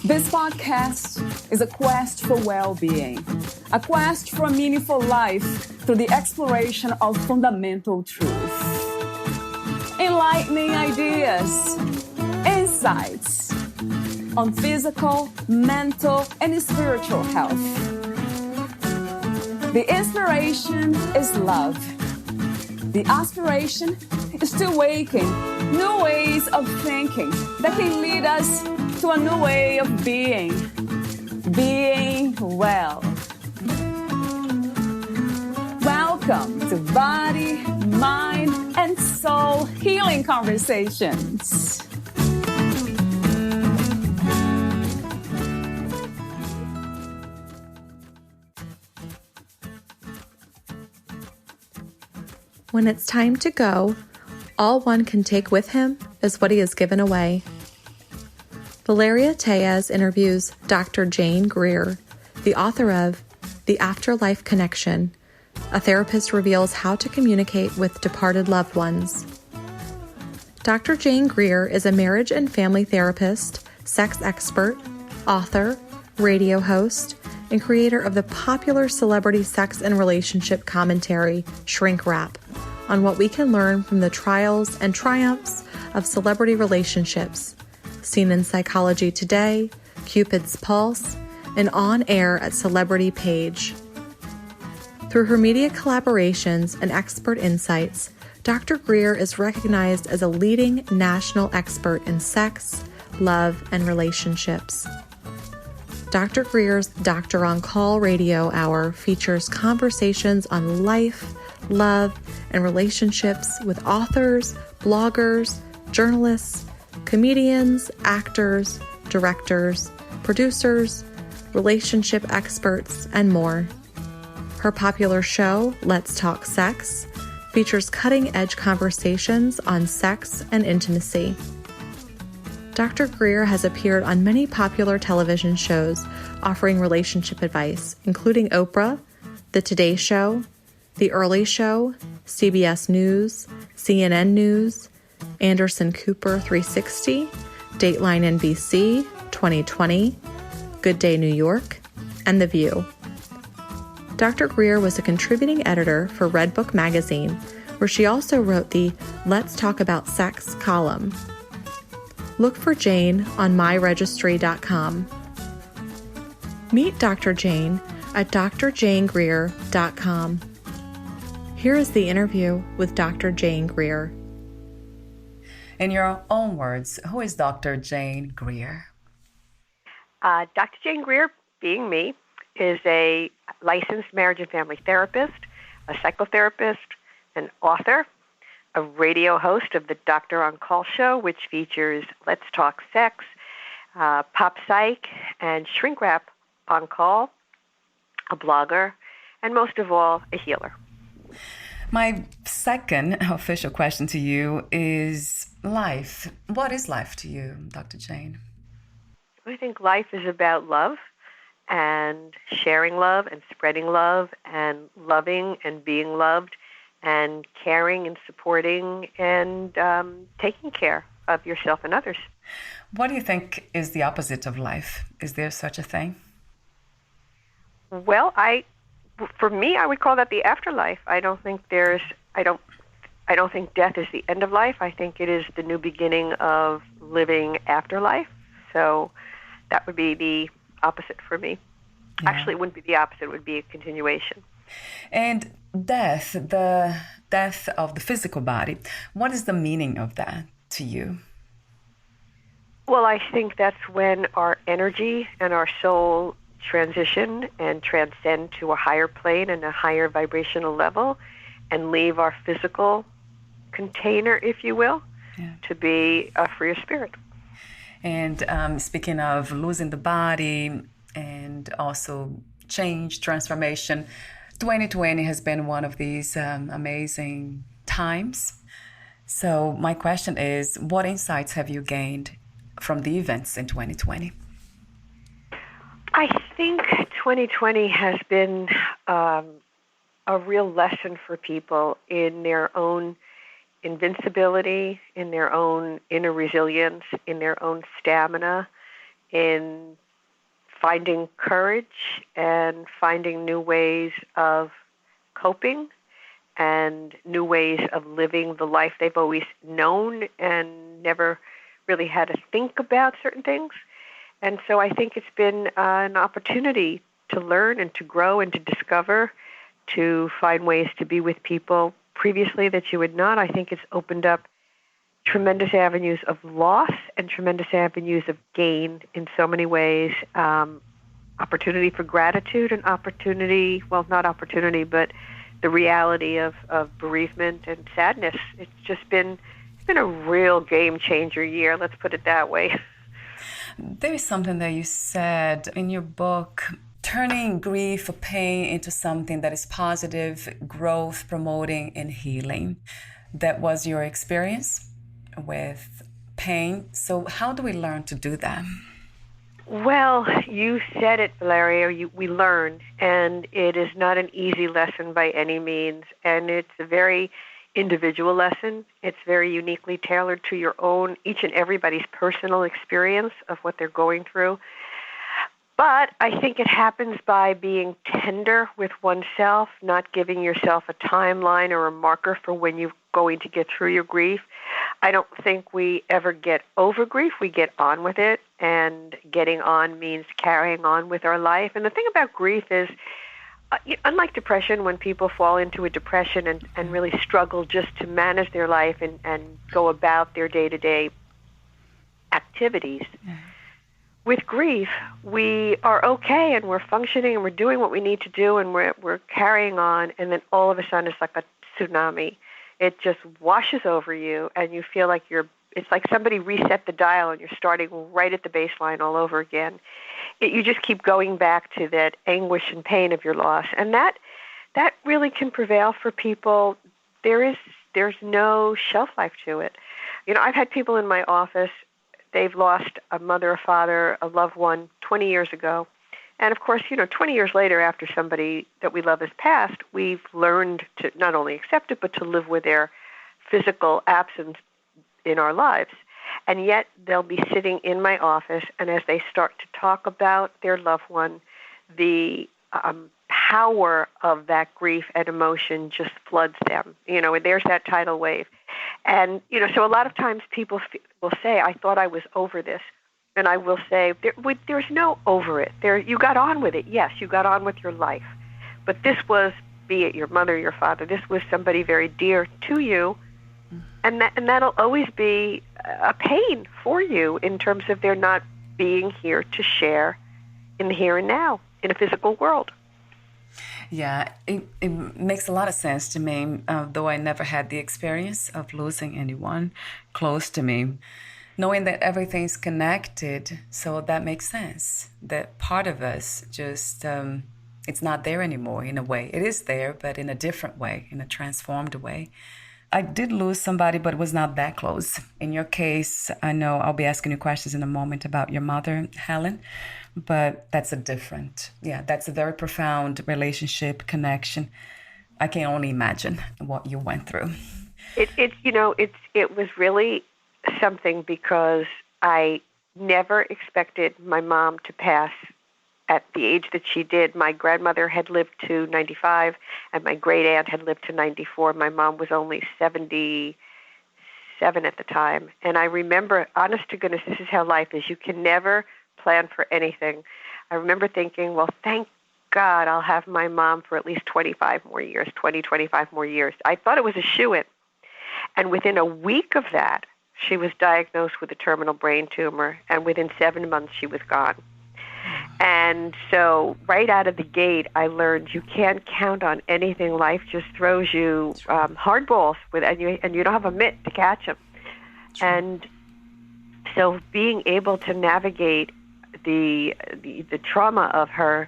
This podcast is a quest for well-being, a quest for a meaningful life through the exploration of fundamental truth. Enlightening ideas, insights on physical, mental, and spiritual health. The inspiration is love. The aspiration is to awaken new ways of thinking that can lead us to a new way of being well. Welcome to Body, Mind, and Soul Healing Conversations. When it's time to go, all one can take with him is what he has given away. Valeria Teles interviews Dr. Jane Greer, the author of The Afterlife Connection. A therapist reveals how to communicate with departed loved ones. Dr. Jane Greer is a marriage and family therapist, sex expert, author, radio host, and creator of the popular celebrity sex and relationship commentary, Shrink Wrap, on what we can learn from the trials and triumphs of celebrity relationships, seen in Psychology Today, Cupid's Pulse, and on air at Celebrity Page. Through her media collaborations and expert insights, Dr. Greer is recognized as a leading national expert in sex, love, and relationships. Dr. Greer's Doctor on Call radio hour features conversations on life, love, and relationships with authors, bloggers, journalists, comedians, actors, directors, producers, relationship experts, and more. Her popular show, Let's Talk Sex, features cutting-edge conversations on sex and intimacy. Dr. Greer has appeared on many popular television shows offering relationship advice, including Oprah, The Today Show, The Early Show, CBS News, CNN News, Anderson Cooper 360, Dateline NBC 2020, Good Day New York, and The View. Dr. Greer was a contributing editor for Redbook magazine, where she also wrote the Let's Talk About Sex column. Look for Jane on myregistry.com. Meet Dr. Jane at drjanegreer.com. Here is the interview with Dr. Jane Greer. In your own words, who is Dr. Jane Greer? Dr. Jane Greer, being me, is a licensed marriage and family therapist, a psychotherapist, an author, a radio host of the Doctor on Call show, which features Let's Talk Sex, Pop Psych, and Shrink Wrap on Call, a blogger, and most of all, a healer. My second official question to you is life. What is life to you, Dr. Jane? I think life is about love and sharing love and spreading love and loving and being loved and caring and supporting and taking care of yourself and others. What do you think is the opposite of life? Is there such a thing? Well, for me, I would call that the afterlife. I don't think death is the end of life. I think it is the new beginning of living after life. So that would be the opposite for me. Yeah. Actually, it wouldn't be the opposite. It would be a continuation. And death, the death of the physical body, what is the meaning of that to you? Well, I think that's when our energy and our soul transition and transcend to a higher plane and a higher vibrational level and leave our physical container, if you will, to be a freer spirit. And speaking of losing the body and also change, transformation, 2020 has been one of these amazing times. So my question is, what insights have you gained from the events in 2020? I think 2020 has been a real lesson for people in their own invincibility, in their own inner resilience, in their own stamina, in finding courage and finding new ways of coping and new ways of living the life they've always known and never really had to think about certain things. And so I think it's been an opportunity to learn and to grow and to discover, to find ways to be with people previously that you would not. I think it's opened up tremendous avenues of loss and tremendous avenues of gain in so many ways. Opportunity for gratitude and opportunity, well, not opportunity, but the reality of bereavement and sadness. It's been a real game changer year, let's put it that way. There is something that you said in your book, turning grief or pain into something that is positive, growth, promoting, and healing. That was your experience with pain. So how do we learn to do that? Well, you said it, Valeria. We learn, and it is not an easy lesson by any means, and it's a very individual lesson. It's very uniquely tailored to your own, each and everybody's personal experience of what they're going through. But I think it happens by being tender with oneself, not giving yourself a timeline or a marker for when you're going to get through your grief. I don't think we ever get over grief. We get on with it, and getting on means carrying on with our life. And the thing about grief is, unlike depression, when people fall into a depression and really struggle just to manage their life and go about their day-to-day activities, with grief, we are okay and we're functioning and we're doing what we need to do and we're carrying on, and then all of a sudden it's like a tsunami. It just washes over you and you feel like it's like somebody reset the dial and you're starting right at the baseline all over again. You just keep going back to that anguish and pain of your loss. And that really can prevail for people. There's no shelf life to it. I've had people in my office, they've lost a mother, a father, a loved one 20 years ago. And of course, 20 years later, after somebody that we love has passed, we've learned to not only accept it, but to live with their physical absence in our lives. And yet they'll be sitting in my office, and as they start to talk about their loved one, the power of that grief and emotion just floods them. And there's that tidal wave. And, so a lot of times people will say, I thought I was over this. And I will say, there's no over it. You got on with it. Yes, you got on with your life. But this was, be it your mother, your father, this was somebody very dear to you. And that'll always be a pain for you in terms of their not being here to share in the here and now, in a physical world. Yeah, it makes a lot of sense to me, though I never had the experience of losing anyone close to me. Knowing that everything's connected, so that makes sense. That part of us just, it's not there anymore in a way. It is there, but in a different way, in a transformed way. I did lose somebody, but it was not that close. In your case, I know I'll be asking you questions in a moment about your mother, Helen, but that's that's a very profound relationship, connection. I can only imagine what you went through. It was really something because I never expected my mom to pass at the age that she did. My grandmother had lived to 95, and my great aunt had lived to 94. My mom was only 77 at the time. And I remember, honest to goodness, this is how life is. You can never plan for anything. I remember thinking, well, thank God I'll have my mom for at least 25 more years. I thought it was a shoo-in. And within a week of that, she was diagnosed with a terminal brain tumor, and within 7 months she was gone. And so right out of the gate, I learned you can't count on anything. Life just throws you hardballs, and you don't have a mitt to catch them. And so being able to navigate the trauma of her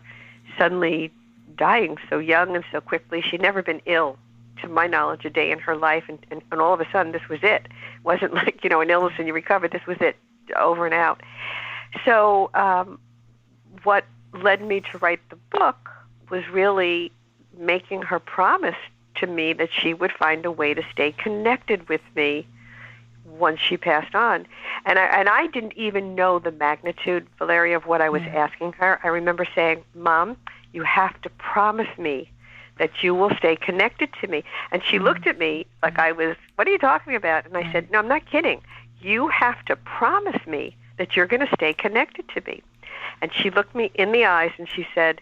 suddenly dying so young and so quickly, she'd never been ill, to my knowledge, a day in her life, and all of a sudden this was it. It wasn't like, an illness and you recovered. This was it, over and out. So what led me to write the book was really making her promise to me that she would find a way to stay connected with me once she passed on. And I didn't even know the magnitude, Valeria, of what I was asking her. I remember saying, Mom, you have to promise me that you will stay connected to me. And she looked at me like I was, what are you talking about? And I said, no, I'm not kidding. You have to promise me that you're going to stay connected to me. And she looked me in the eyes and she said,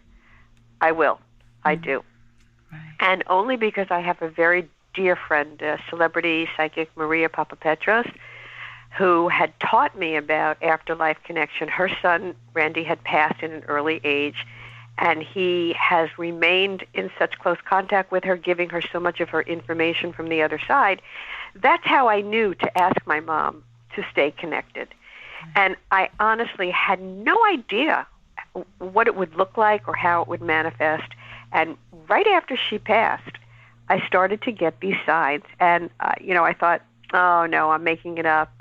I will. I do. Right. And only because I have a very dear friend, celebrity psychic Maria Petros, who had taught me about Afterlife Connection. Her son, Randy, had passed in an early age, and he has remained in such close contact with her, giving her so much of her information from the other side. That's how I knew to ask my mom to stay connected. And I honestly had no idea what it would look like or how it would manifest. And right after she passed, I started to get these signs. And, I thought, oh, no, I'm making it up.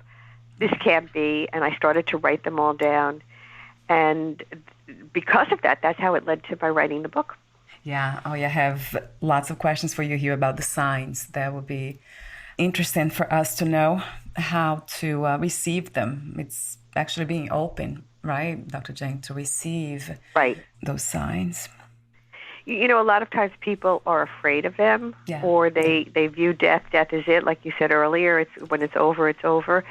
This can't be. And I started to write them all down. And because of that, that's how it led to my writing the book. Yeah. Oh, I have lots of questions for you here about the signs. That would be interesting for us to know how to receive them. It's actually being open, right, Dr. Jane, to receive those signs. A lot of times people are afraid of them, or they view death is it, like you said earlier. When it's over, it's over.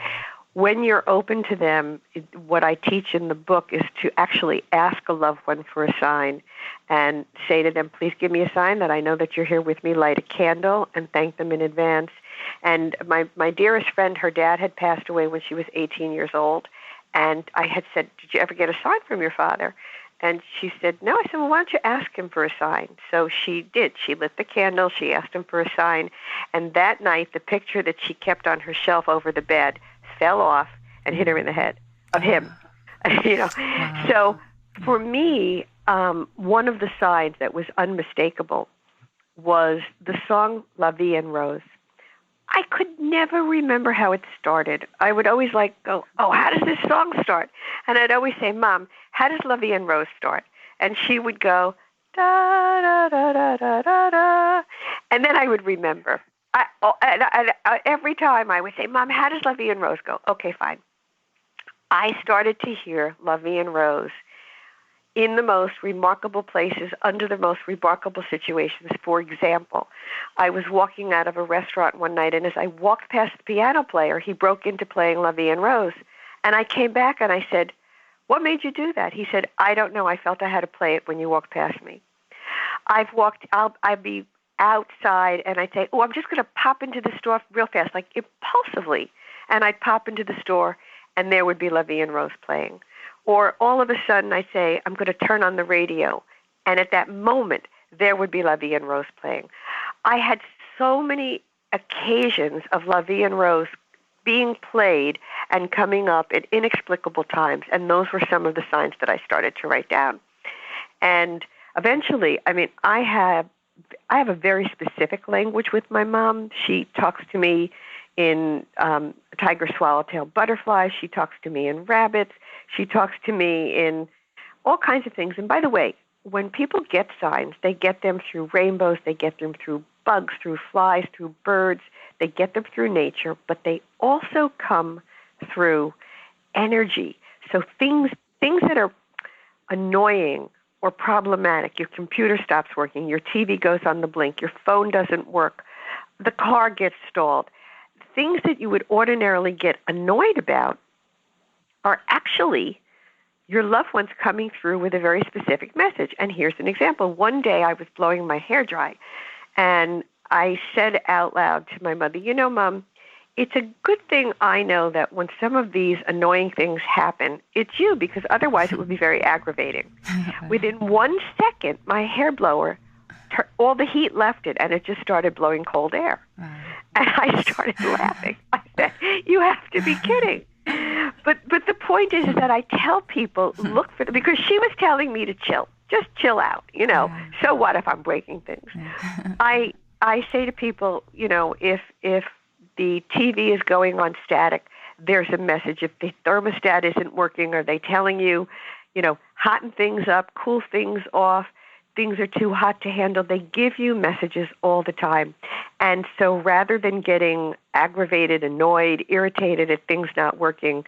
When you're open to them, what I teach in the book is to actually ask a loved one for a sign and say to them, please give me a sign that I know that you're here with me, light a candle, and thank them in advance. And my dearest friend, her dad had passed away when she was 18 years old, and I had said, did you ever get a sign from your father? And she said, no. I said, well, why don't you ask him for a sign? So she did. She lit the candle. She asked him for a sign. And that night, the picture that she kept on her shelf over the bed fell off and hit her in the head of him. Wow. So for me, one of the signs that was unmistakable was the song La Vie en Rose. I could never remember how it started. I would always go, oh, how does this song start? And I'd always say, Mom, how does La Vie en Rose start? And she would go, da, da, da, da, da, da, da. And then I would remember. Every time I would say, Mom, how does La Vie en Rose go? Okay, fine. I started to hear La Vie en Rose in the most remarkable places, under the most remarkable situations. For example, I was walking out of a restaurant one night, and as I walked past the piano player, he broke into playing La Vie en Rose. And I came back and I said, what made you do that? He said, I don't know. I felt I had to play it when you walked past me. I'd be outside, and I'd say, oh, I'm just going to pop into the store real fast, like impulsively. And I'd pop into the store, and there would be La Vie en Rose playing. Or all of a sudden I say, I'm going to turn on the radio. And at that moment, there would be La Vie en Rose playing. I had so many occasions of La Vie en Rose being played and coming up at inexplicable times. And those were some of the signs that I started to write down. And eventually, I have a very specific language with my mom. She talks to me in tiger swallowtail butterflies. She talks to me in rabbits. She talks to me in all kinds of things. And by the way, when people get signs, they get them through rainbows, they get them through bugs, through flies, through birds, they get them through nature, but they also come through energy. So things that are annoying or problematic, your computer stops working, your TV goes on the blink, your phone doesn't work, the car gets stalled, things that you would ordinarily get annoyed about are actually your loved ones coming through with a very specific message. And here's an example. One day I was blowing my hair dry, and I said out loud to my mother, Mom, it's a good thing I know that when some of these annoying things happen, it's you, because otherwise it would be very aggravating. Within 1 second, my hair blower, all the heat left it, and it just started blowing cold air. And I started laughing. I said, you have to be kidding. But the point is that I tell people, look for them, because she was telling me to chill, just chill out, So what if I'm breaking things? I say to people, if the TV is going on static, there's a message. If the thermostat isn't working, are they telling you, hotten things up, cool things off? things are too hot to handle. They give you messages all the time. And so rather than getting aggravated, annoyed, irritated at things not working,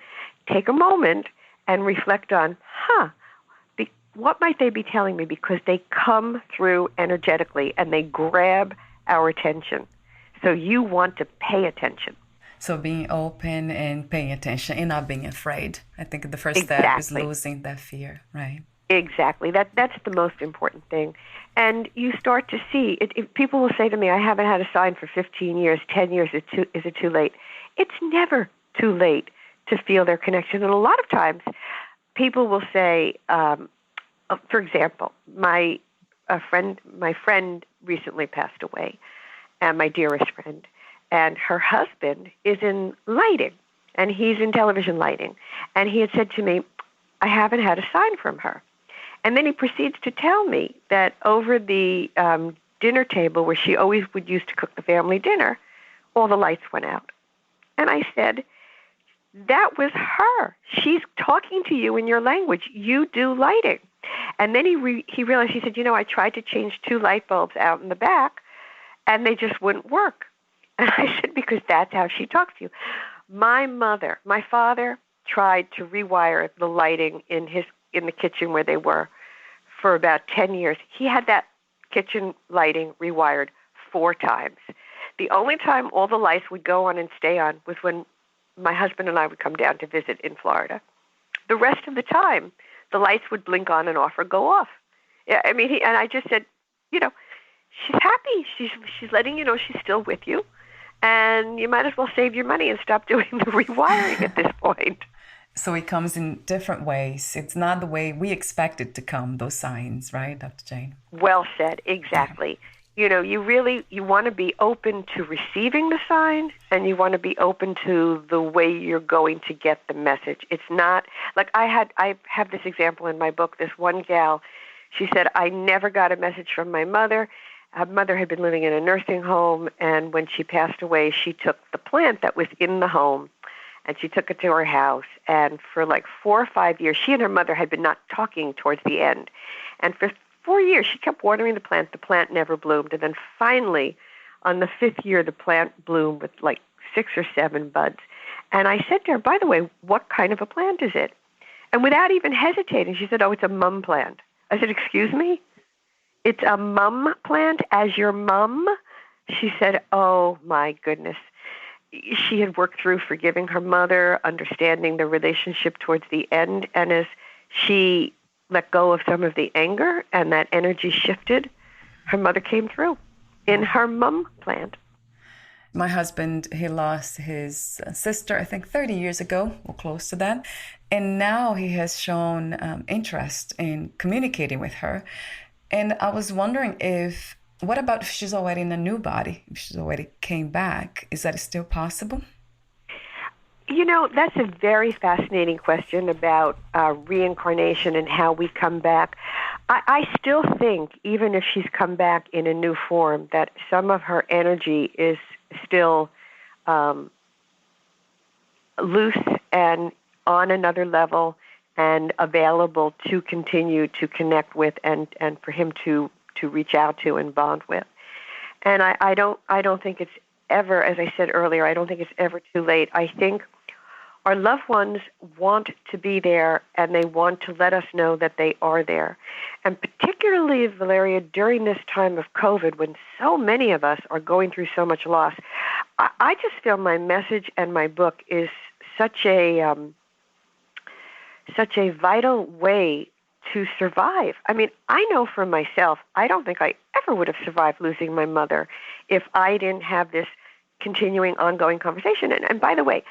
take a moment and reflect on, what might they be telling me? Because they come through energetically and they grab our attention. So you want to pay attention. So being open and paying attention and not being afraid. I think the first step is losing that fear, right? Exactly. That's the most important thing. And you start to see, people will say to me, I haven't had a sign for 15 years, 10 years, is it too late? It's never too late to feel their connection. And a lot of times people will say, for example, my friend recently passed away, and my dearest friend, and her husband is in lighting, and he's in television lighting. And he had said to me, I haven't had a sign from her. And then he proceeds to tell me that over the dinner table where she always would use to cook the family dinner, all the lights went out. And I said, that was her. She's talking to you in your language. You do lighting. And then he realized, he said, I tried to change 2 light bulbs out in the back, and they just wouldn't work. And I said, because that's how she talks to you. My father tried to rewire the lighting in the kitchen where they were for about 10 years. He had that kitchen lighting rewired 4 times. The only time all the lights would go on and stay on was when my husband and I would come down to visit in Florida. The rest of the time, the lights would blink on and off or go off. Yeah, and I just said, she's happy. She's letting you know she's still with you. And you might as well save your money and stop doing the rewiring at this point. So it comes in different ways. It's not the way we expect it to come, those signs, right, Dr. Jane? Well said, exactly. Yeah. You want to be open to receiving the sign, and you want to be open to the way you're going to get the message. It's not, like I have this example in my book, this one gal, she said, I never got a message from my mother. Her mother had been living in a nursing home, and when she passed away, she took the plant that was in the home, and she took it to her house. And for like 4 or 5 years, she and her mother had been not talking towards the end. And for 4 years, she kept watering the plant. The plant never bloomed. And then finally, on the 5th year, the plant bloomed with like 6 or 7 buds. And I said to her, by the way, what kind of a plant is it? And without even hesitating, she said, it's a mum plant. I said, excuse me? It's a mum plant, as your mum? She said, oh, my goodness. She had worked through forgiving her mother, understanding the relationship towards the end, and as she let go of some of the anger and that energy shifted, her mother came through in her mum plant. My husband, he lost his sister, I think 30 years ago, or close to that, and now he has shown interest in communicating with her. And I was wondering what about if she's already in a new body, if she's already came back? Is that still possible? That's a very fascinating question about reincarnation and how we come back. I still think, even if she's come back in a new form, that some of her energy is still loose and on another level and available to continue to connect with and for him to reach out to and bond with. And I don't think it's ever, as I said earlier, I don't think it's ever too late. I think our loved ones want to be there, and they want to let us know that they are there. And particularly, Valeria, during this time of COVID, when so many of us are going through so much loss, I just feel my message and my book is such a vital way to survive. I know for myself, I don't think I ever would have survived losing my mother if I didn't have this continuing, ongoing conversation. And by the way,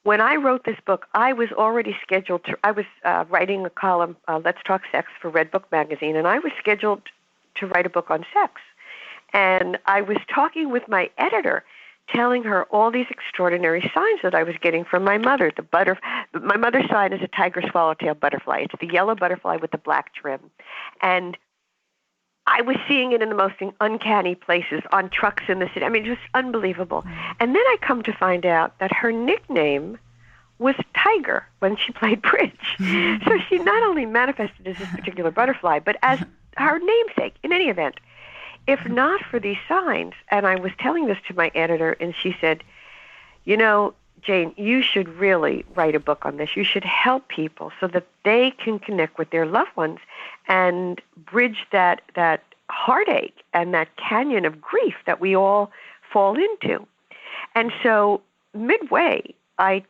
when I wrote this book, I was already scheduled to, I was writing a column, Let's Talk Sex, for Redbook magazine, and I was scheduled to write a book on sex. And I was talking with my editor, telling her all these extraordinary signs that I was getting from my mother. My mother's sign is a tiger swallowtail butterfly. It's the yellow butterfly with the black trim. And I was seeing it in the most uncanny places, on trucks in the city. Just unbelievable. And then I come to find out that her nickname was Tiger when she played bridge. So she not only manifested as this particular butterfly, but as our namesake, in any event. If not for these signs, and I was telling this to my editor, and she said, you know, Jane, you should really write a book on this. You should help people so that they can connect with their loved ones and bridge that heartache and that canyon of grief that we all fall into. And so midway, I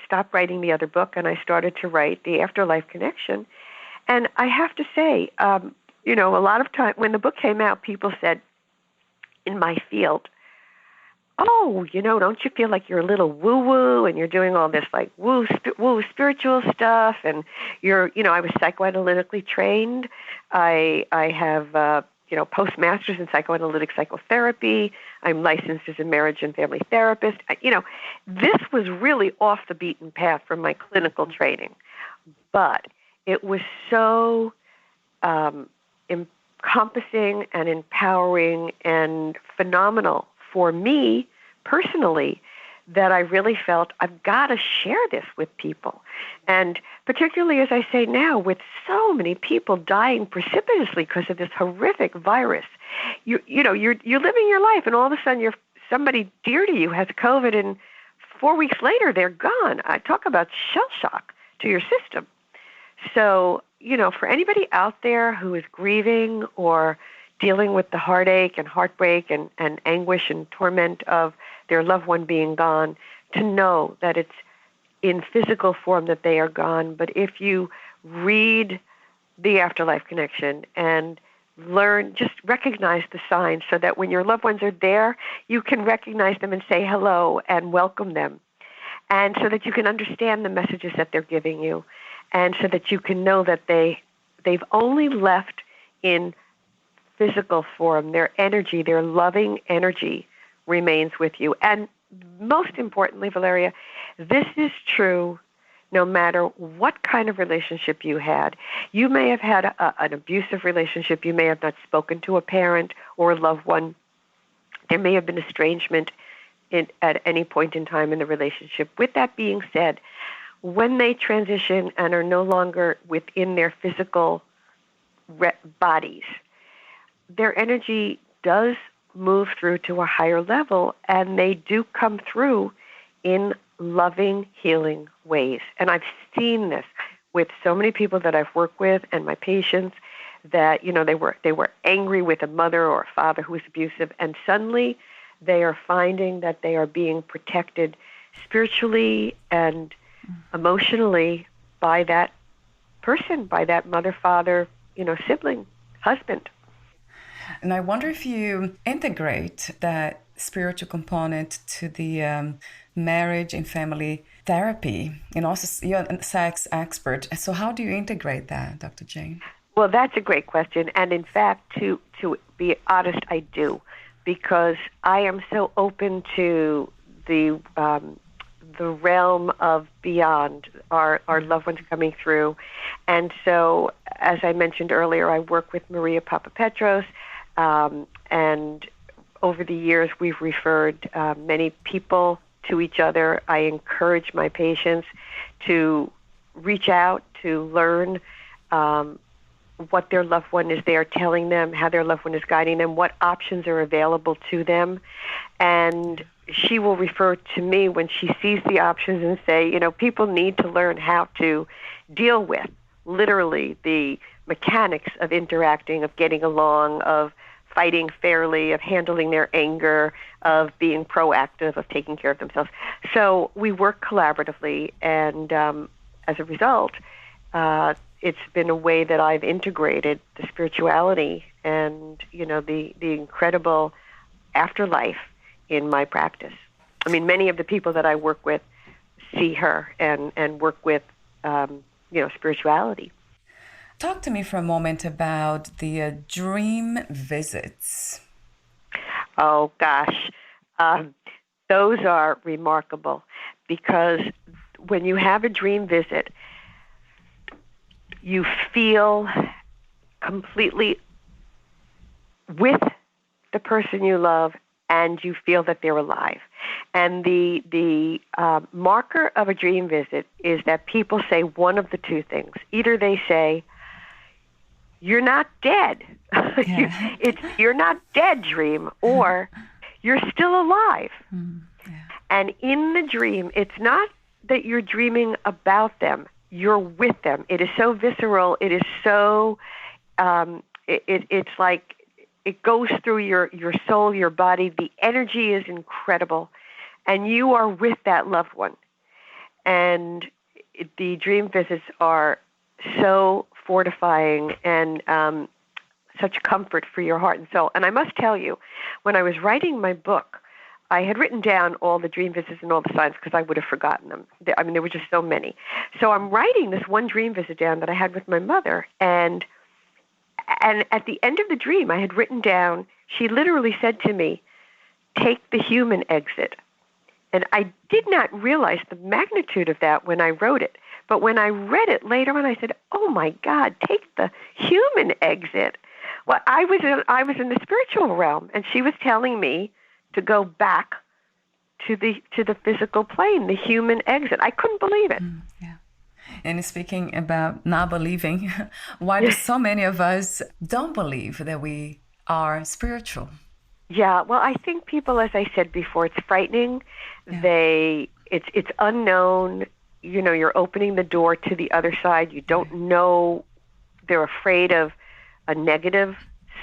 stopped writing the other book, and I started to write the Afterlife Connection. And I have to say, a lot of time when the book came out, people said in my field, oh, don't you feel like you're a little woo-woo and you're doing all this like woo spiritual stuff, and I was psychoanalytically trained. I have, postmasters in psychoanalytic psychotherapy. I'm licensed as a marriage and family therapist. This was really off the beaten path from my clinical training, but it was so encompassing and empowering and phenomenal for me personally that I really felt I've got to share this with people. And particularly, as I say now, with so many people dying precipitously because of this horrific virus, you're living your life, and all of a sudden somebody dear to you has COVID, and 4 weeks later they're gone. I talk about shell shock to your system. So, for anybody out there who is grieving or dealing with the heartache and heartbreak and anguish and torment of their loved one being gone, to know that it's in physical form that they are gone. But if you read the Afterlife Connection and learn, just recognize the signs so that when your loved ones are there, you can recognize them and say hello and welcome them. And so that you can understand the messages that they're giving you, and so that you can know that they've only left in physical form. Their energy, their loving energy remains with you. And most importantly, Valeria, this is true no matter what kind of relationship you had. You may have had an abusive relationship. You may have not spoken to a parent or a loved one. There may have been estrangement at any point in time in the relationship. With that being said, when they transition and are no longer within their physical bodies, their energy does move through to a higher level, and they do come through in loving, healing ways. And I've seen this with so many people that I've worked with and my patients that, they were angry with a mother or a father who was abusive, and suddenly they are finding that they are being protected spiritually and emotionally by that person, by that mother, father, sibling, husband. And I wonder if you integrate that spiritual component to the marriage and family therapy, and also you're a sex expert. So how do you integrate that, Dr. Jane? Well, that's a great question. And in fact, to be honest, I do, because I am so open to the realm of beyond our loved ones coming through. And so, as I mentioned earlier, I work with Maria Petros, and over the years we've referred many people to each other. I encourage my patients to reach out to learn what their loved one is there telling them, how their loved one is guiding them, what options are available to them. And she will refer to me when she sees the options and say, people need to learn how to deal with literally the mechanics of interacting, of getting along, of fighting fairly, of handling their anger, of being proactive, of taking care of themselves. So we work collaboratively, and as a result, it's been a way that I've integrated the spirituality and, the incredible afterlife in my practice. I mean, many of the people that I work with see her and work with, spirituality. Talk to me for a moment about the dream visits. Oh, gosh. Those are remarkable, because when you have a dream visit, you feel completely with the person you love, and you feel that they're alive. And the marker of a dream visit is that people say one of the two things. Either they say, you're not dead. Yeah. It's you're not dead dream, or you're still alive. Yeah. And in the dream, it's not that you're dreaming about them. You're with them. It is so visceral. It is so, it's like it goes through your soul, your body. The energy is incredible. And you are with that loved one. And the dream visits are so fortifying and such comfort for your heart and soul. And I must tell you, when I was writing my book, I had written down all the dream visits and all the signs because I would have forgotten them. I mean, there were just so many. So I'm writing this one dream visit down that I had with my mother. And at the end of the dream, I had written down, she literally said to me, "Take the human exit." And I did not realize the magnitude of that when I wrote it. But when I read it later on, I said, "Oh my God, take the human exit." Well, I was in the spiritual realm, and she was telling me to go back to the physical plane, the human exit. I couldn't believe it. Yeah. And speaking about not believing, why do so many of us don't believe that we are spiritual? Yeah, well, I think people, as I said before, it's frightening. Yeah. It's unknown. You know, you're opening the door to the other side. You don't know. They're afraid of a negative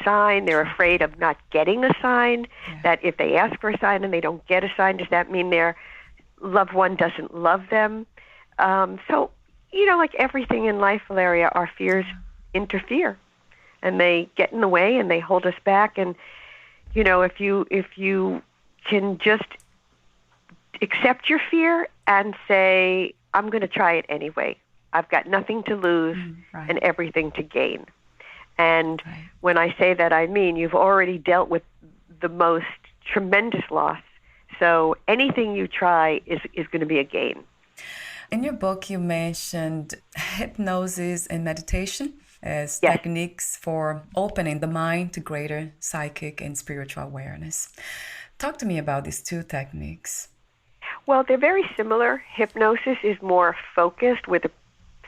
sign. They're afraid of not getting a sign. Yeah. That if they ask for a sign and they don't get a sign, does that mean their loved one doesn't love them? So, you know, like everything in life, Valeria, our fears interfere, and they get in the way and they hold us back. And you know, if you can just accept your fear and say, "I'm going to try it anyway. I've got nothing to lose Right. and everything to gain." And Right. when I say that, I mean you've already dealt with the most tremendous loss. So anything you try is going to be a gain. In your book, you mentioned hypnosis and meditation as Yes. techniques for opening the mind to greater psychic and spiritual awareness. Talk to me about these two techniques. Well, they're very similar. Hypnosis is more focused with a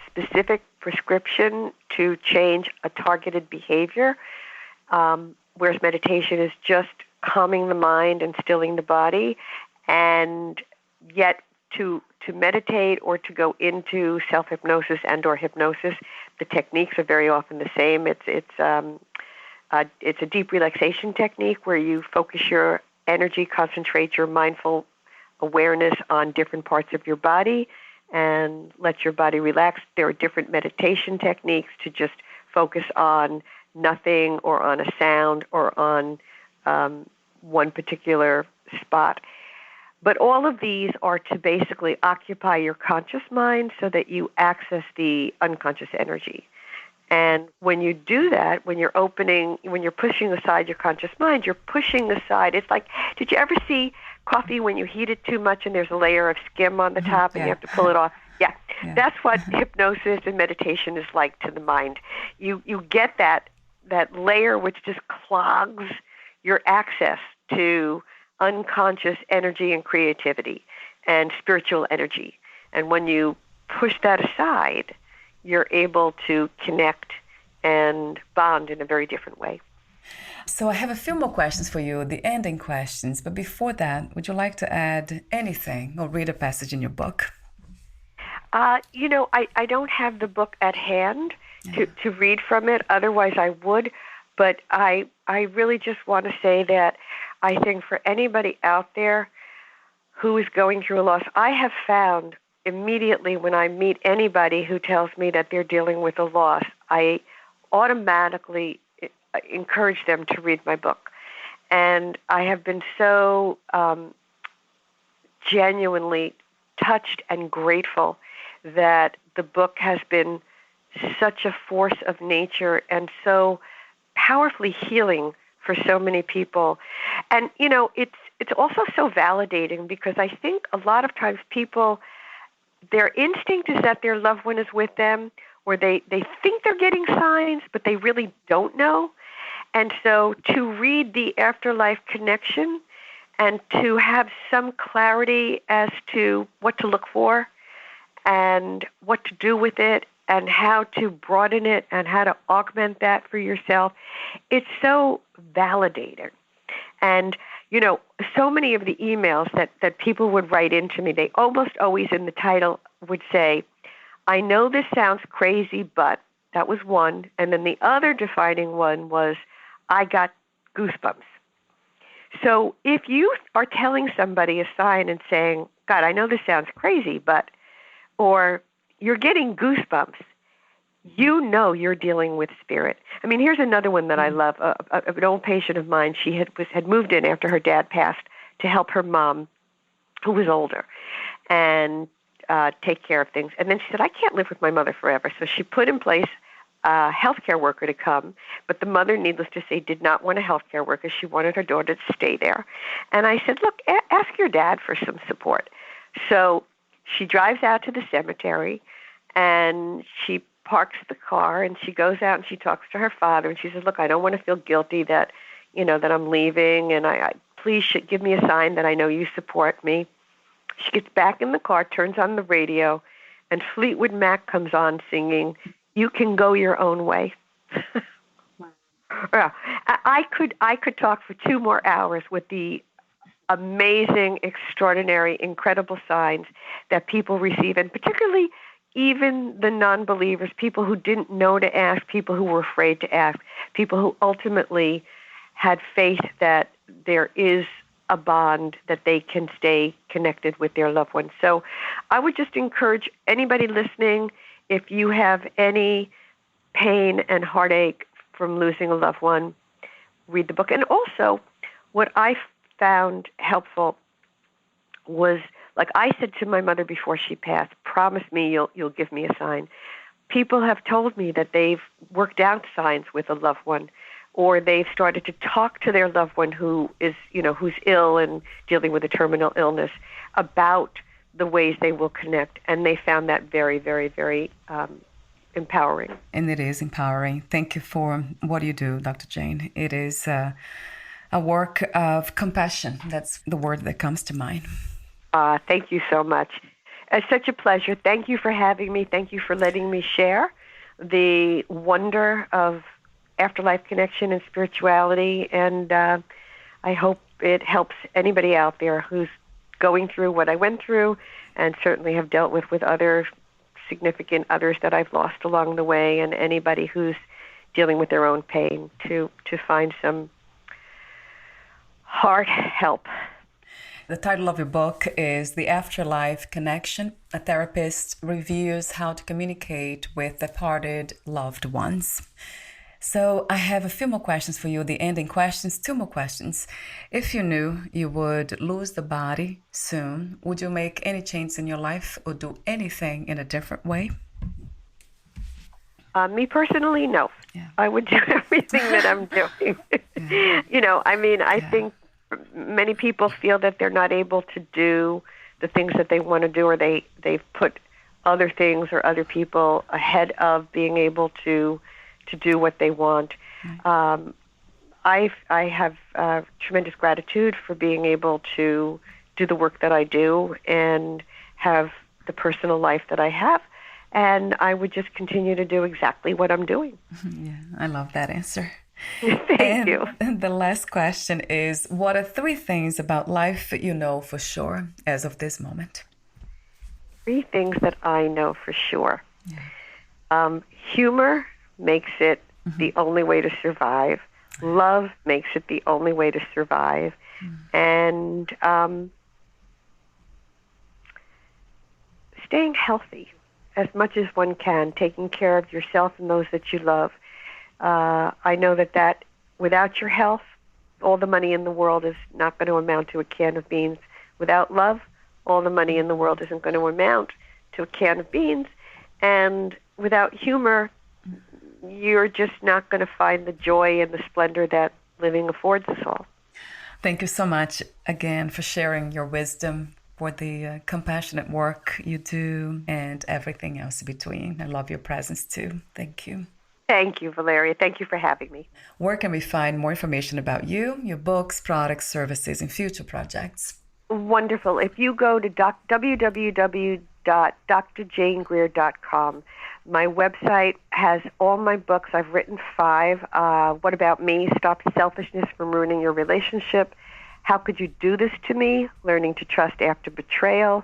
specific prescription to change a targeted behavior, whereas meditation is just calming the mind and stilling the body. And yet to meditate or to go into self-hypnosis and or hypnosis, the techniques are very often the same. It's a deep relaxation technique where you focus your energy, concentrate your mindful awareness on different parts of your body and let your body relax. There are different meditation techniques to just focus on nothing or on a sound or on one particular spot. But all of these are to basically occupy your conscious mind so that you access the unconscious energy. And when you do that, when you're pushing aside your conscious mind, you're pushing aside. It's like, did you ever see coffee when you heat it too much and there's a layer of skim on the top and you have to pull it off? Yeah. That's what hypnosis and meditation is like to the mind. You get that layer which just clogs your access to unconscious energy and creativity and spiritual energy. And when you push that aside, you're able to connect and bond in a very different way. So I have a few more questions for you, the ending questions. But before that, would you like to add anything or read a passage in your book? You know, I don't have the book at hand to read from it. Otherwise, I would. But I really just want to say that I think for anybody out there who is going through a loss, I have found immediately when I meet anybody who tells me that they're dealing with a loss, I automatically encourage them to read my book. And I have been so genuinely touched and grateful that the book has been such a force of nature and so powerfully healing for so many people. And, you know, it's also so validating because I think a lot of times people, their instinct is that their loved one is with them, or they think they're getting signs, but they really don't know. And so to read the Afterlife Connection and to have some clarity as to what to look for and what to do with it and how to broaden it and how to augment that for yourself, it's so validating. And, so many of the emails that people would write into me, they almost always in the title would say, I know this sounds crazy, but that was one. And then the other defining one was, I got goosebumps. So if you are telling somebody a sign and saying, God, I know this sounds crazy, but, or you're getting goosebumps, you're dealing with spirit. I mean, here's another one that I love. An old patient of mine, she had moved in after her dad passed to help her mom, who was older, and take care of things. And then she said, I can't live with my mother forever. So she put in place a healthcare worker to come, but the mother, needless to say, did not want a healthcare worker. She wanted her daughter to stay there. And I said, look, ask your dad for some support. So she drives out to the cemetery, and she parks the car, and she goes out and she talks to her father, and she says, look, I don't want to feel guilty that, that I'm leaving, and I please should give me a sign that I know you support me. She gets back in the car, turns on the radio, and Fleetwood Mac comes on singing, You Can Go Your Own Way. Yeah, I could talk for 2 more hours with the amazing, extraordinary, incredible signs that people receive, and particularly even the non-believers, people who didn't know to ask, people who were afraid to ask, people who ultimately had faith that there is a bond that they can stay connected with their loved ones. So I would just encourage anybody listening, if you have any pain and heartache from losing a loved one, read the book. And also, what I found helpful was, like I said to my mother before she passed, promise me you'll give me a sign. People have told me that they've worked out signs with a loved one, or they've started to talk to their loved one who is, who's ill and dealing with a terminal illness about the ways they will connect. And they found that very, very, very empowering. And it is empowering. Thank you for what you do, Dr. Jane. It is a work of compassion. That's the word that comes to mind. Thank you so much. It's such a pleasure. Thank you for having me. Thank you for letting me share the wonder of Afterlife Connection and spirituality. And I hope it helps anybody out there who's going through what I went through, and certainly have dealt with other significant others that I've lost along the way, and anybody who's dealing with their own pain to find some heart help. The title of your book is The Afterlife Connection. A therapist reviews how to communicate with departed loved ones. So I have a few more questions for you, the ending questions, 2 more questions. If you knew you would lose the body soon, would you make any change in your life or do anything in a different way? Me personally, no. Yeah. I would do everything that I'm doing. Yeah. I think many people feel that they're not able to do the things that they want to do, or they've put other things or other people ahead of being able to do what they want. Right. I have tremendous gratitude for being able to do the work that I do and have the personal life that I have. And I would just continue to do exactly what I'm doing. Yeah, I love that answer. Thank you. And the last question is, what are 3 things about life you know for sure as of this moment? 3 things that I know for sure. Yeah. Humor makes it the only way to survive. Love makes it the only way to survive. And staying healthy as much as one can, taking care of yourself and those that you love. I know that without your health, all the money in the world is not going to amount to a can of beans. Without love, all the money in the world isn't going to amount to a can of beans. And without humor, you're just not going to find the joy and the splendor that living affords us all. Thank you so much again for sharing your wisdom, for the compassionate work you do, and everything else in between. I love your presence too. Thank you. Thank you, Valeria. Thank you for having me. Where can we find more information about you, your books, products, services, and future projects? Wonderful. If you go to www.drjanegreer.com, My website has all my books. I've written 5. What About Me? Stop Selfishness from Ruining Your Relationship. How Could You Do This to Me? Learning to Trust After Betrayal.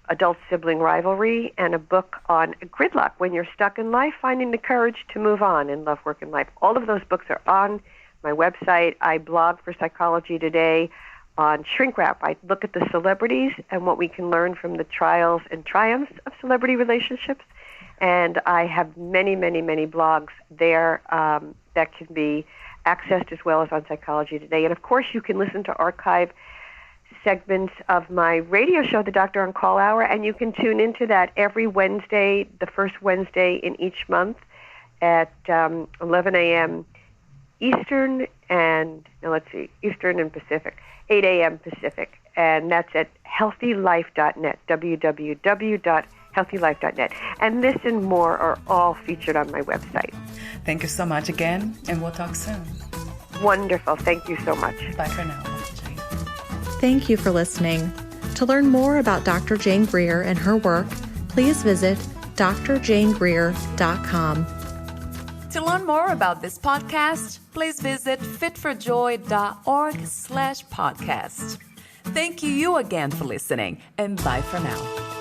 Adult Sibling Rivalry, and a book on gridlock, when you're stuck in life, finding the courage to move on in love, work, and life. All of those books are on my website. I blog for Psychology Today on shrink wrap. I look at the celebrities and what we can learn from the trials and triumphs of celebrity relationships. And I have many, many, many blogs there that can be accessed as well as on Psychology Today. And, of course, you can listen to archive segments of my radio show, The Doctor on Call Hour, and you can tune into that every Wednesday, the first Wednesday in each month at 11 a.m. Eastern Eastern and Pacific, 8 a.m. Pacific, and that's at healthylife.net, www.healthylife.net. And this and more are all featured on my website. Thank you so much again, and we'll talk soon. Wonderful. Thank you so much. Bye for now. Thank you for listening. To learn more about Dr. Jane Greer and her work, please visit drjanegreer.com. To learn more about this podcast, please visit fitforjoy.org/podcast. Thank you again for listening, and bye for now.